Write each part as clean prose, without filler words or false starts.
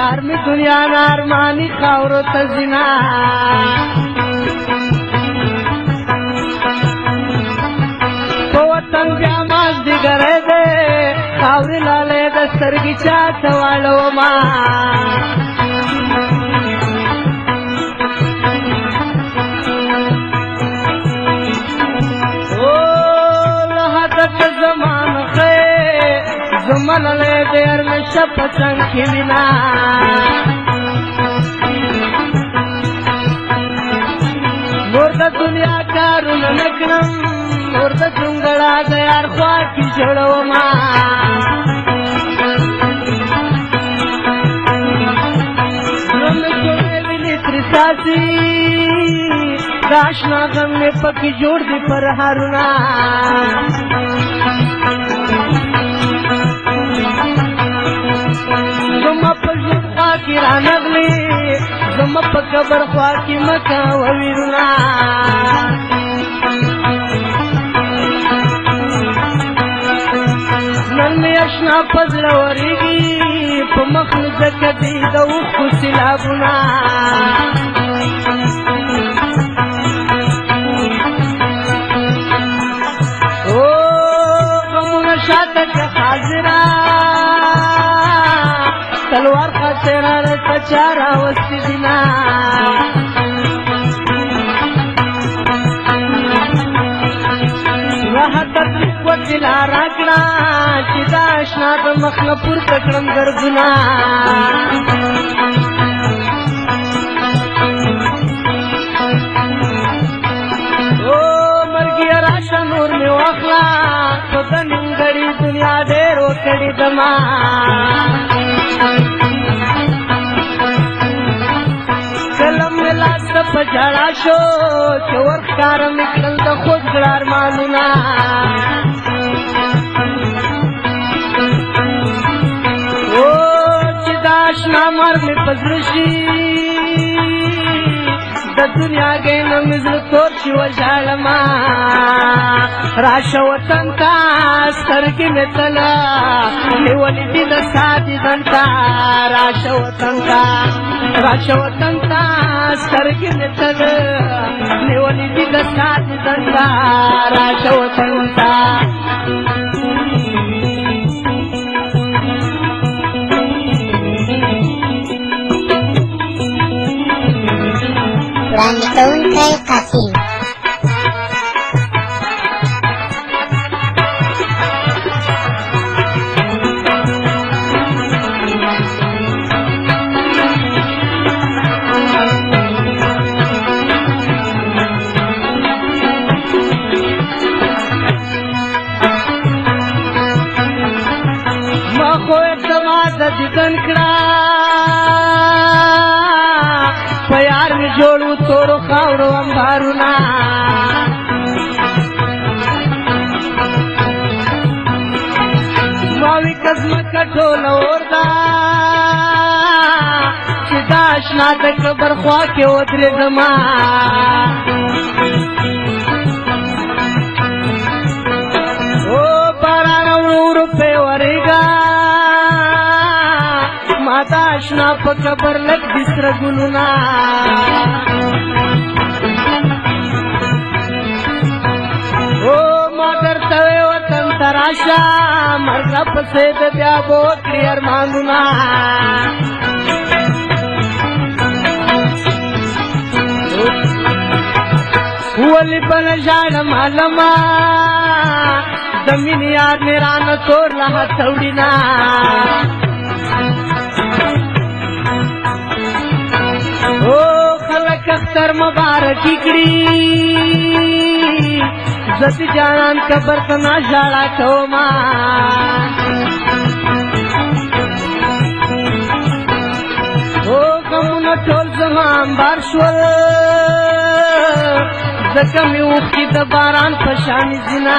یار می دنیا نارمانی خاورو تزینا په وطن بیا ماز دیګرې دې خاورې لالې د سترګې چاته واړوما زمانه دیر نشه پسنگ کی وینا نور د دنیا کارونه نکنم نور د جونګړه د یار خوا کی جوړوما نن کومه ویلی ترساسی راشنا غم نه پکی جوړ دی پر هارونا کی رانغلی زما په قبر خوا کی مکا وویرنا نن می اشنا پزړ ورېږي په مخ ځکه دی د اوښکو سیلابونه او غمونه شاته که حاضره تلوار خاطران تچارا وستی دینا راحت تطریق و دلا راکڑا چیزا اشنا دا مخنپور تکرم گرگنا او مرگی راشا نور میں واخلا تو دنگڑی دنیا دیر وکڑی دما کلم ملاس د پجړا شو چې ورکار میکل د خود ګلار مانونا او چې داش نامر می پزرشي د دنیا ګین مزل تور شي وژالما راشه وطن تا سترګې مې تلا نیولې دي د ساتي دنتا راشه وطن تا سترګې مې تلا نیولې دي د ساتي دنتا راشه وطن تا وړاندې کوونکی قاسم ما خو اعتماد د دیدن کړه په یار می جوړو تورو خاورو انبارونه ماوی کزمکه ټوله ورده چې دا اشنا د قبر خوا کې ودرېدمه او باران ورو پې ورېږه ما دا اشنا په قبر لږ دي سره ګلونه او ما درته وې وطن ته راشه مرګه پسې د بیا به وکړي ارمانونه ولې به نه ژاړم عالمه د مینې یار مې رانه تور له هڅوړینه او خلک اختر مبارکي کړي زت جانان قبر ته نه ژاړه کوما او غمونه ټول زما انبار شول ځکه مې اوښکې د باران په شانې ځینه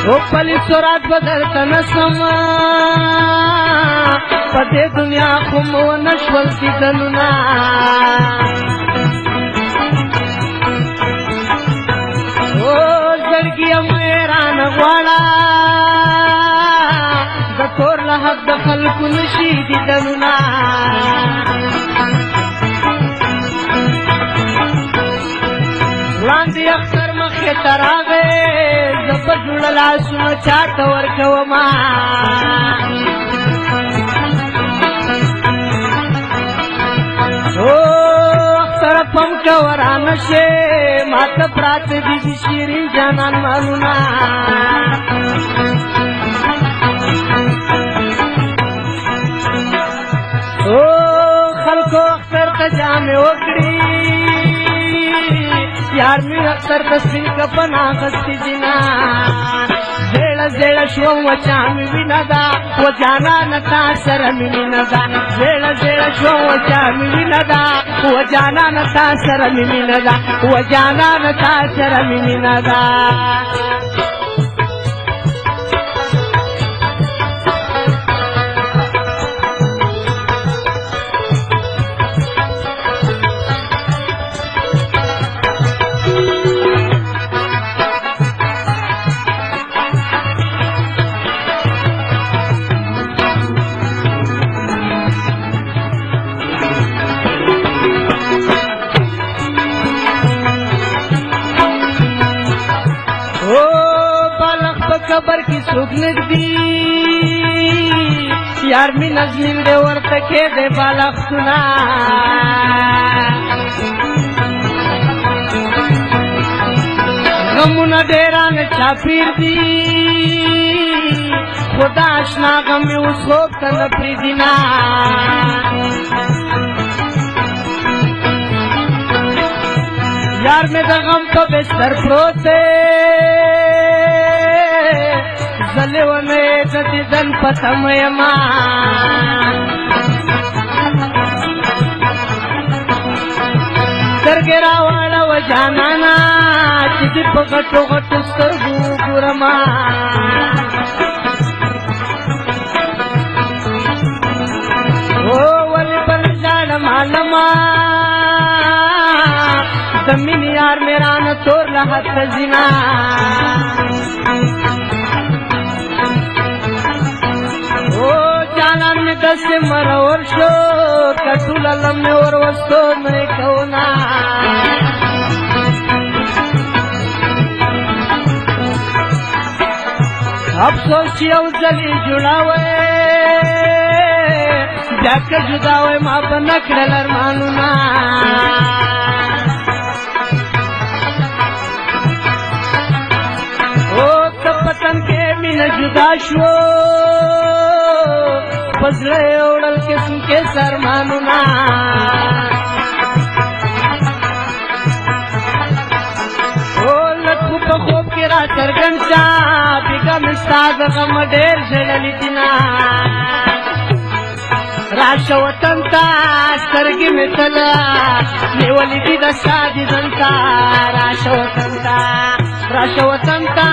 او پلی سرات بدرته نسم په دې دنیا خو مو نشول دیدنونه او زړګي مې رانه غواړه مخ د خلکو نشي دیدنونه وړاندې اختر مخې ته راغی زه په جوړه لاسونه چاته ورکومه اختر پم کوه رانه شې ماته پراته دي د شیرین جانان مالونه خلکو اختر ته جامې وکړي یار می اختر ته سپین کفن اخیستی دینا زیړه زیړه شوم وچا مې وینه ده و جانانه تا سره مې مینه ده زیړه زیړه شوم وچا مې وینه ده و جانانه تا سره مې مینه ده و جانانه تا سره مې مینه ده खबर की सुगनक दी यार मी नजमीन दे ورته کې دے بالغ سنا غمونه ډیران چاپیر دی خدا آشنا غم اوس خوب تن پریدینا यार में द गम तो बिस्तर प्रोते जले wane जति दन पतमयमा सरगेरा वाला व जानाना चिति पगटो गटो सरगु गुरमा ओ वली पर जान मालमा जमीन यार मेरा न तोर लहत जिना ओ जानान में दस मरवर शो कटुला लम्ने और वस्तो नहीं कौना अफसोस यौ जली जुड़ावे जाकर जुदावे माँ बनकड़ल अरमानुना पतन के मीन जुदा शो पसले उड़ल के सुनके सरमानुना ओ लटकू पखोब के रातर गंचा बिगा मिस्ताद गम डेर जलली दिना राशा वतन ता सरगी में चला नेवली दी दशादी दंता राशा वतन ता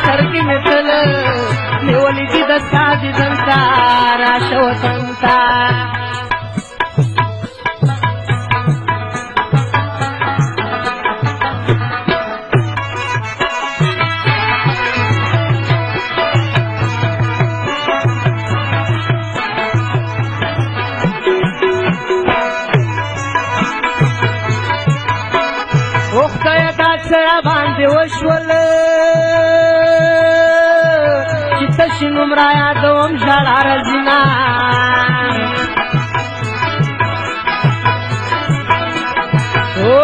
सरगी में चल नेवली दी दशादी दंता राशा वतन ता باندې وشول چې تشي نمرا یادوم ژړا رزینا او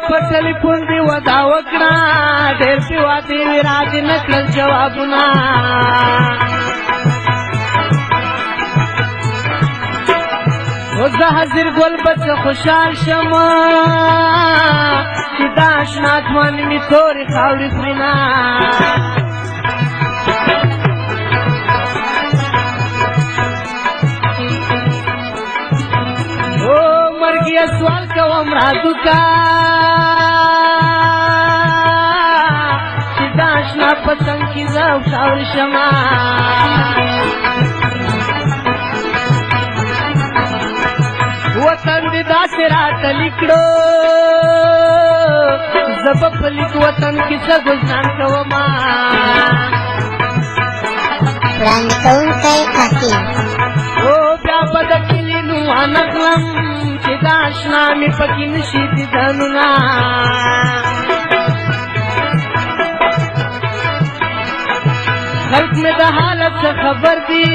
پټلی پوندې ودا وکړه ډېر په وادي راځي نکړل جوابونه او زه حاضر ګل بچ خوشحال شمه دا اشنات من می توری خاوری خرینا او مرگی سوال کو امرادو کا دا اشنا پسند کی زاو خاوری شما وطن دی دا سرات لکڑو زب پلیت وطن کی سگزنان کوما وړاندې کوونکی قاسم او بیا به د کلي نومانه کړم چې دا اشنا مې پکې نشي دیدنونه خلق مې د حالت څه خبر دي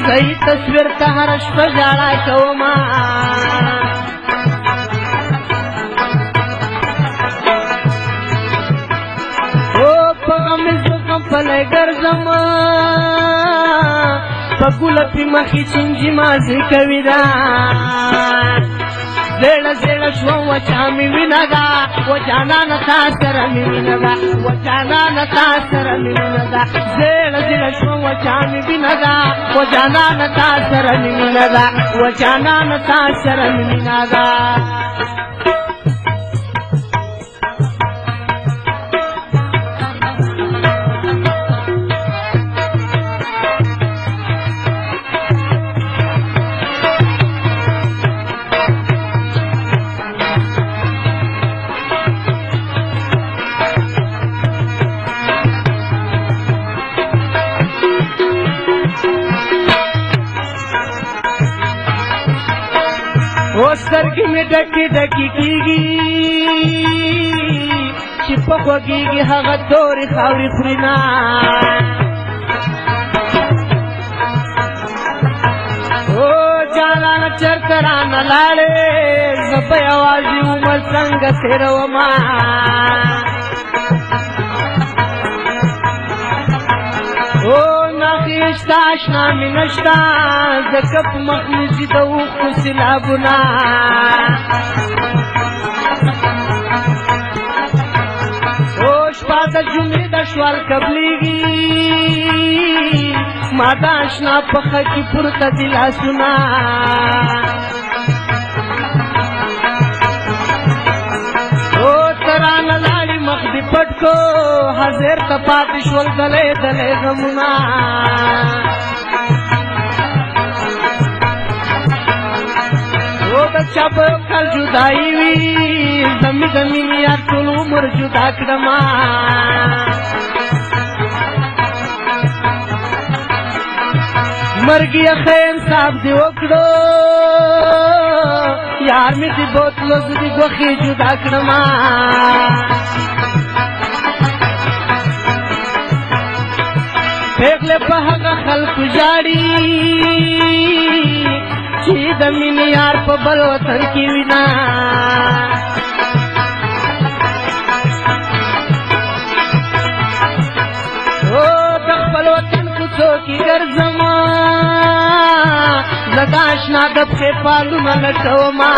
زه یې تصویر ته هره شپه ژړا کومه په غم زغم پلی ګرځم په ګوله پې مخې چینجي مازې کوي دا زیړه زیړه شوم وچا مې وینه ده و جانانه تا سره مې وینه ده و جانانه تا سره مې وینه ده زیړه زیړه شوم وچا مې وینه ده و جانانه تا سره مې وینه ده و جانانه تا سره مې وینه ده او سترګې مې ډکې ډکې کېږي چې په خوږېږي هغه تورې خاورې خوري نه او جانانه چېرته رانه لاړې زه به یوازې عمر څنګه تېرومه او ناخې شته اشنا مې نشته ځکه په مخ مې ځي د اوښکو سیلابونه او شپه د جمعې د شوال قبلېږي ما د اشنا په ښه کې پورته دي لاسونه او ته رانه لاړې مخ دې پټ کو حاضر ته پاتې شول دلې دلې غمونه او د چا په کال جدایي وي زمې د مینې یار ټول عمر جدا کړمه مرګ یې ښه انصاف دې وکړو یار مې دې بوتلو زه دې ګوښې جدا کړمه پېغلې په هغه خلکو ژاړي چې د مینې یار په بل وطن کې وینا او د خپل وطن کوڅو کې ګرځم زه د اشنا د پښې پالونه لټومه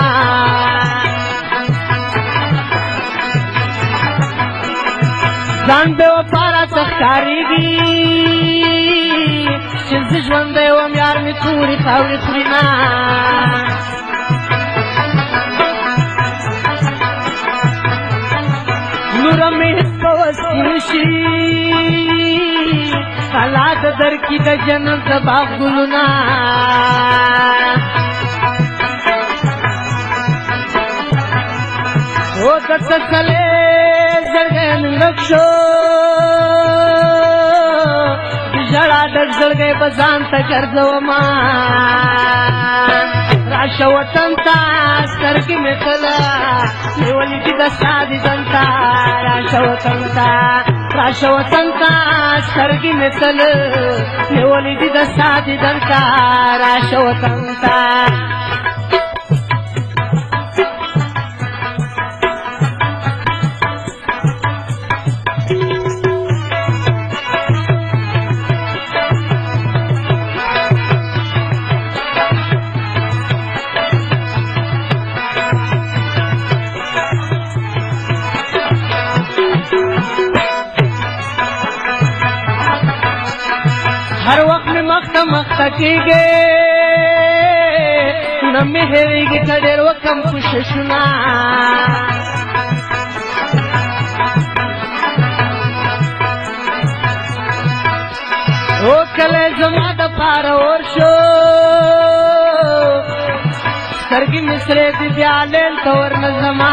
ځان بې وفا راته ښکارېږي چې زه ژوندی وم یار مې تورې خاورې خوري نه نوره مې هېڅ په وس کې نشي الله د درکي د جنت د باغ ګلونه او د تسلې زړګی مې ورک شو د ژړا ډک زړګی به ځان ته ګرځومه راشه وطن ته سترګې مې کله نیولې دي د ستا دیدن ته راشه وطن ته راشه وطن ته سترګې مې تله نیولې دي د ستا دیدن ته راشه وطن ته हर वक्त में मख्ता मख्ता कीगे न मेहरेगी कडेर व कम खुशशुना ओ कले जमा द पार और शो सरगी मिसरे दी ब्यालेल तोर न जमा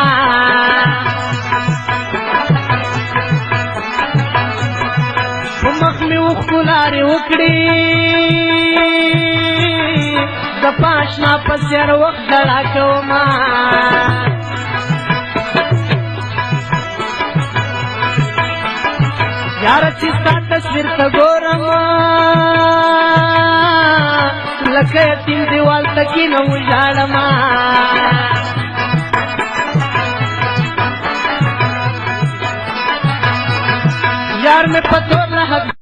मख में خلاري وکړي د پاشنا پسیر وخت ډړا کوما یار چې ستا تصویر ته ګورم لکه یتیم دیوال ته کینم وژاړما یار مې په تور نه حق